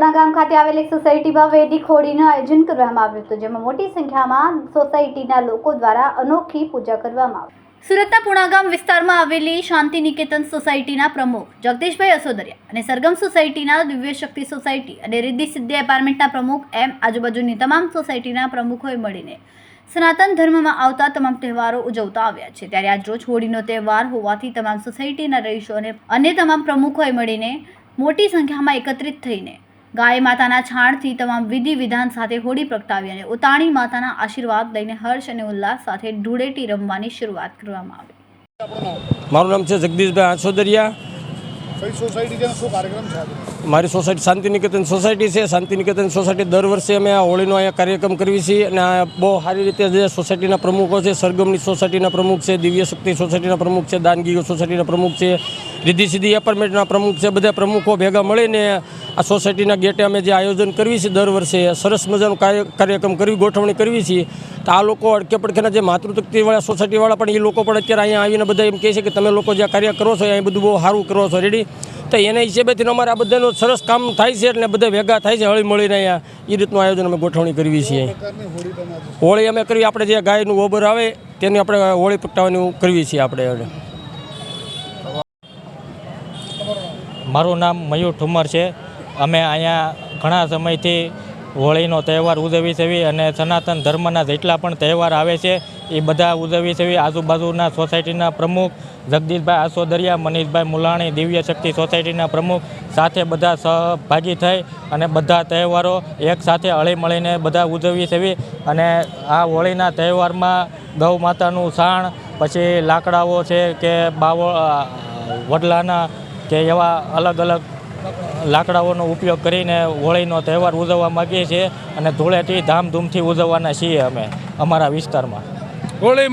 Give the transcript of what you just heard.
પુણા ગામ ખાતે આવેલ એક સોસાયટીમાં વૈદિક હોળીનું આયોજન કરવામાં આવ્યું હતું, જેમાં મોટી સંખ્યામાં સોસાયટીના લોકો દ્વારા અનોખી પૂજા કરવામાં આવી। સુરતના પુણા ગામ વિસ્તારમાં આવેલી શાંતિ નિકેતન સોસાયટીના પ્રમુખ જગદીશભાઈ અસોદરિયા અને સરગમ સોસાયટીના દિવ્ય શક્તિ સોસાયટી અને રિદ્ધિ સિદ્ધિ એપાર્ટમેન્ટના પ્રમુખ એમ આજુબાજુની તમામ સોસાયટીના પ્રમુખોએ મળીને સનાતન ધર્મમાં આવતા તમામ તહેવારો ઉજવતા આવ્યા છે। ત્યારે આજ રોજ હોળીનો તહેવાર હોવાથી તમામ સોસાયટીના રહીશો અને અન્ય તમામ પ્રમુખોએ મળીને મોટી સંખ્યામાં એકત્રિત થઈને ગાય માતાના છાણથી તમામ વિધિ વિધાન સાથે હોળી પ્રગટાવી અને ઉતાણી માતાના આશીર્વાદ લઈને હર્ષ અને ઉલ્લાસ સાથે ધૂળેટી રમવાની શરૂઆત કરવામાં આવી। મારું નામ છે જગદીશભાઈ આસોદરિયા। કઈ સોસાયટી છે, શું કાર્યક્રમ છે આજે? મારી સોસાયટી શાંતિ નિકેતન સોસાયટી છે। શાંતિ નિકેતન સોસાયટી દર વર્ષે અમે આ હોળીનો અહીંયા કાર્યક્રમ કરીએ છીએ અને આ બહુ સારી રીતે જે સોસાયટીના પ્રમુખો છે, સરગમની સોસાયટીના પ્રમુખ છે, દિવ્ય શક્તિ સોસાયટીના પ્રમુખ છે, દાનગી સોસાયટીના પ્રમુખ છે, રિદ્ધિ સિદ્ધિ એપાર્ટમેન્ટના પ્રમુખ છે, બધા પ્રમુખો ભેગા મળીને આ સોસાયટીના ગેટે અમે જે આયોજન કરવી છીએ દર વર્ષે સરસ મજાનું કાર્યક્રમ કરવી ગોઠવણી કરવી છીએ। તો આ લોકો અડકે પડકેના જે માતૃશક્તિવાળા સોસાયટીવાળા પણ એ લોકો પણ અત્યારે અહીંયા આવીને બધા એમ કહે છે કે તમે લોકો જે કાર્ય કરો છો અહીં બધું બહુ સારું કરો છો રેડી। તો એના હિસાબેથી અમારે આ બધાનું સરસ કામ થાય છે એટલે બધા ભેગા થાય છે હળી મળીને અહીંયા એ રીતનું આયોજન અમે ગોઠવણી કરવી છીએ। હોળી અમે કરવી આપણે જે ગાયનું ગોબર આવે તેની આપણે હોળી પ્રગટાવવાની કરવી છીએ આપણે। મારું નામ મયુર ઠુમર છે। અમે અહીંયા ઘણા સમયથી હોળીનો તહેવાર ઉજવી છે અને સનાતન ધર્મના જેટલા પણ તહેવાર આવે છે એ બધા ઉજવી છે। આજુબાજુના સોસાયટીના પ્રમુખ જગદીશભાઈ આસોદરિયા, મનીષભાઈ મુલાણી, દિવ્ય શક્તિ સોસાયટીના પ્રમુખ સાથે બધા સહભાગી થઈ અને બધા તહેવારો એક સાથે હળી મળીને બધા ઉજવીએ છીએ। અને આ હોળીના તહેવારમાં ગૌ માતાનું સાણ, પછી લાકડાઓ છે કે વડલાના કે એવા અલગ અલગ લાકડાઓનો ઉપયોગ કરીને હોળીનો તહેવાર ઉજવવા માગીએ છીએ અને ધૂળેટી ધામધૂમથી ઉજવવાના છીએ અમે અમારા વિસ્તારમાં।